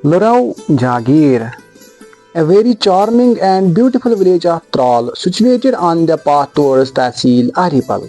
Lurau Jagir, a very charming and beautiful village of Tral, situated on the path towards Tahsil Aripal.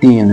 3,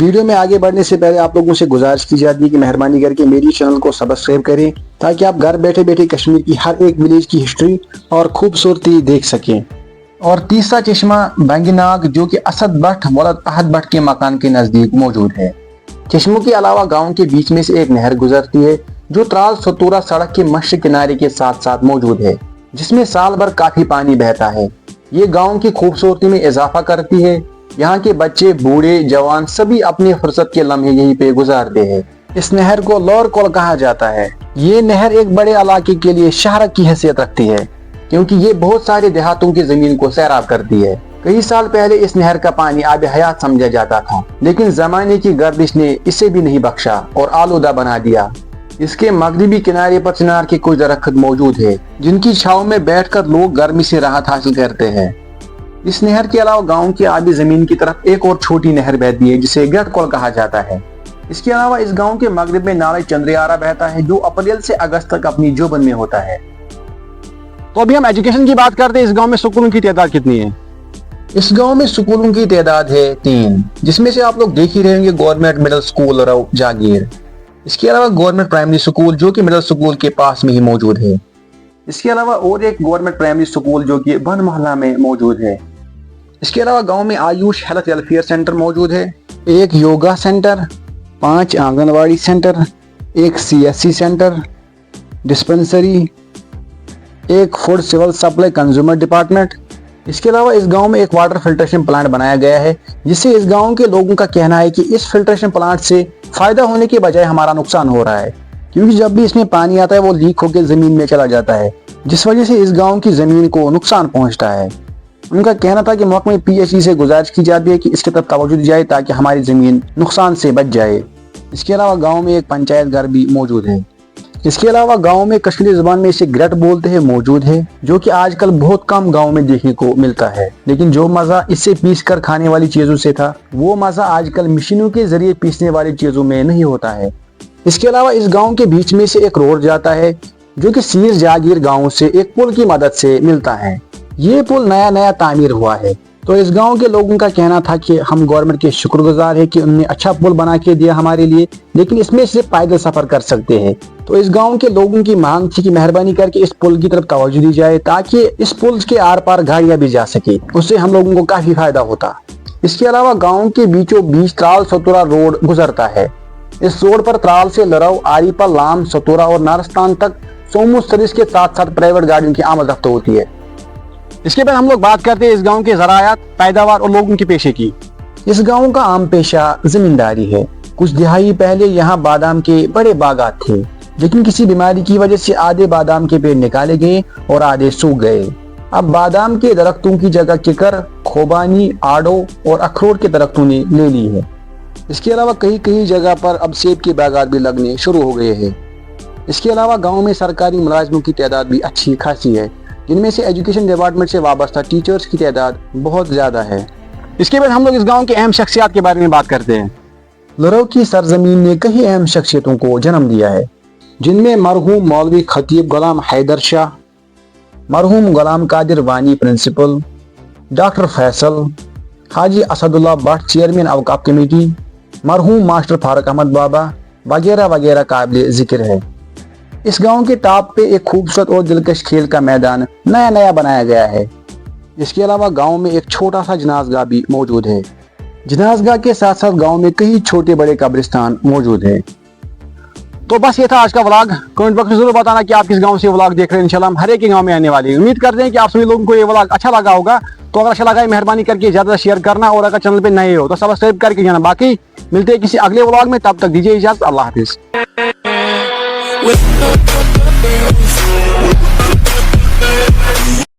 video میں آگے بڑھنے سے پہلے آپ لوگوں سے گزارش کی جاتی ہے کہ مہربانی کر کے میری چینل کو سبسکرائب کریں تاکہ آپ گھر بیٹھے بیٹھے کشمیر کی ہر ایک ولیج کی ہسٹری اور خوبصورتی دیکھ سکیں۔ اور تیسرا چشمہ بنگ ناگ جو کہ اسد بٹ ولد احد بٹ کے مکان کے نزدیک موجود ہے۔ چشموں کے علاوہ گاؤں کے بیچ میں سے ایک نہر گزرتی ہے جو ترال ستورا سڑک کے مشرق کنارے کے ساتھ ساتھ موجود ہے، جس میں سال بھر کافی پانی بہتا ہے۔ یہ گاؤں کی خوبصورتی میں اضافہ کرتی ہے۔ یہاں کے بچے، بوڑھے، جوان سبھی اپنی فرصت کے لمحے یہیں پہ گزارتے ہیں۔ اس نہر کو لور کول کہا جاتا ہے۔ یہ نہر ایک بڑے علاقے کے لیے شہرک کی حیثیت رکھتی ہے کیونکہ یہ بہت سارے دیہاتوں کی زمین کو سیراب کرتی ہے۔ کئی سال پہلے اس نہر کا پانی آب حیات سمجھا جاتا تھا، لیکن زمانے کی گردش نے اسے بھی نہیں بخشا اور آلودہ بنا دیا۔ اس کے مغربی کنارے پر چنار کے کچھ درخت موجود ہیں جن کی چھاؤں میں بیٹھ کر لوگ گرمی سے راحت حاصل کرتے ہیں۔ اس نہر کے علاوہ گاؤں کی آبی زمین کی طرف ایک اور چھوٹی نہر بہتی ہے جسے گڑھ کول کہا جاتا ہے۔ اس کے علاوہ اس گاؤں کے مغرب میں نالہ چندریارا بہتا ہے جو اپریل سے اگست تک اپنی جوبن میں ہوتا ہے۔ تو ابھی ہم ایجوکیشن کی بات کرتے ہیں، اس گاؤں میں سکولوں کی تعداد کتنی ہے؟ اس گاؤں میں سکولوں کی تعداد ہے 3، جس میں سے آپ لوگ دیکھ ہی رہے ہوں گے گورنمنٹ مڈل سکول رو جاگیر۔ اس کے علاوہ گورنمنٹ پرائمری سکول جو کہ مڈل سکول کے پاس میں ہی موجود ہے۔ اس کے علاوہ اور ایک گورنمنٹ پرائمری سکول جو کہ بن محلہ میں موجود ہے۔ اس کے علاوہ گاؤں میں آیوش ہیلتھ ویلفیئر سینٹر موجود ہے، ایک یوگا سینٹر، 5 آنگن واڑی سینٹر، ایک CSC سینٹر، ڈسپنسری، ایک food civil supply consumer department. اس کے علاوہ اس گاؤں میں ایک واٹر فلٹریشن پلانٹ بنایا گیا ہے جس سے اس گاؤں کے لوگوں کا کہنا ہے کہ اس فلٹریشن پلانٹ سے فائدہ ہونے کے بجائے ہمارا نقصان ہو رہا ہے، کیونکہ جب بھی اس میں پانی آتا ہے وہ لیک ہو کے زمین میں چلا جاتا ہے، جس وجہ سے اس گاؤں کی زمین کو نقصان پہنچتا ہے۔ ان کا کہنا تھا کہ محکمہ PHE سے گزارش کی جاتی ہے کہ اس کی طرف توجہ دی جائے تاکہ ہماری زمین نقصان سے بچ جائے۔ اس کے علاوہ گاؤں میں ایک پنچایت گھر بھی موجود ہے۔ اس کے علاوہ گاؤں میں کشمیری زبان میں اسے گرٹ بولتے ہیں موجود ہے، جو کہ آج کل بہت کم گاؤں میں دیکھنے کو ملتا ہے، لیکن جو مزہ اس سے پیس کر کھانے والی چیزوں سے تھا وہ مزہ آج کل مشینوں کے ذریعے پیسنے والی چیزوں میں نہیں ہوتا ہے۔ اس کے علاوہ اس گاؤں کے بیچ میں سے ایک روڈ جاتا ہے جو کہ سیر جاگیر گاؤں سے ایک پل کی مدد سے ملتا ہے۔ یہ پل نیا تعمیر ہوا ہے، تو اس گاؤں کے لوگوں کا کہنا تھا کہ ہم گورنمنٹ کے شکر گزار ہیں کہ انہوں نے اچھا پل بنا کے دیا ہمارے لیے، لیکن اس میں صرف پیدل سفر کر سکتے ہیں۔ تو اس گاؤں کے لوگوں کی مانگ تھی کہ مہربانی کر کے اس پل کی طرف توجہ دی جائے تاکہ اس پل کے آر پار گاڑیاں بھی جا سکے، اس سے ہم لوگوں کو کافی فائدہ ہوتا۔ اس کے علاوہ گاؤں کے بیچوں بیچ ترال ستورا روڈ گزرتا ہے۔ اس روڈ پر ترال سے لرو، آری پل، لام، ستورا اور نارستان تک سومو سروس کے ساتھ ساتھ پرائیویٹ گاڑیوں کی آمد رفت ہوتی ہے۔ اس کے بعد ہم لوگ بات کرتے ہیں اس گاؤں کے زراعت، پیداوار اور لوگوں کے پیشے کی۔ اس گاؤں کا عام پیشہ زمینداری ہے۔ کچھ دہائی پہلے یہاں بادام کے بڑے باغات تھے، لیکن کسی بیماری کی وجہ سے آدھے بادام کے پیڑ نکالے گئے اور آدھے سوکھ گئے۔ اب بادام کے درختوں کی جگہ ککر، خوبانی، آڑو اور اخروٹ کے درختوں نے لے لی ہے۔ اس کے علاوہ کئی جگہ پر اب سیب کے باغات بھی لگنے شروع ہو گئے ہیں۔ اس کے علاوہ گاؤں میں سرکاری ملازموں کی تعداد بھی اچھی خاصی ہے، جن میں سے ایجوکیشن ڈپارٹمنٹ سے وابستہ ٹیچرز کی تعداد بہت زیادہ ہے۔ اس کے بعد ہم لوگ اس گاؤں کے اہم شخصیات کے بارے میں بات کرتے ہیں۔ لرو کی سرزمین نے کئی اہم شخصیتوں کو جنم دیا ہے، جن میں مرحوم مولوی خطیب غلام حیدر شاہ، مرحوم غلام قادر وانی principal, doctor Faisal, Haji Asad Allah but chairman اوقاف کمیٹی، مرحوم ماسٹر فاروق احمد بابا وغیرہ وغیرہ قابل ذکر ہے۔ اس گاؤں کے ٹاپ پہ ایک خوبصورت اور دلکش کھیل کا میدان نیا بنایا گیا ہے۔ اس کے علاوہ گاؤں میں ایک چھوٹا سا جناز گاہ بھی موجود ہے۔ جناز گاہ کے ساتھ ساتھ گاؤں میں کئی چھوٹے بڑے قبرستان موجود ہیں۔ تو بس یہ تھا آج کا ولاگ۔ کمنٹ باکس میں ضرور بتانا کہ آپ کس گاؤں سے ولاگ دیکھ رہے ہیں۔ انشاءاللہ ہم ہر ایک کے گاؤں میں آنے والے ہیں۔ امید کرتے ہیں کہ آپ سبھی لوگوں کو یہ ولاگ اچھا لگا ہوگا۔ تو اگر اچھا لگا ہے مہربانی کر کے زیادہ شیئر کرنا، اور اگر چینل پہ نئے ہو تو سبسکرائب کر کے جانا۔ باقی ملتے ہیں کسی اگلے ولاگ میں، تب تک دیجیے اجازت۔ اللہ حافظ۔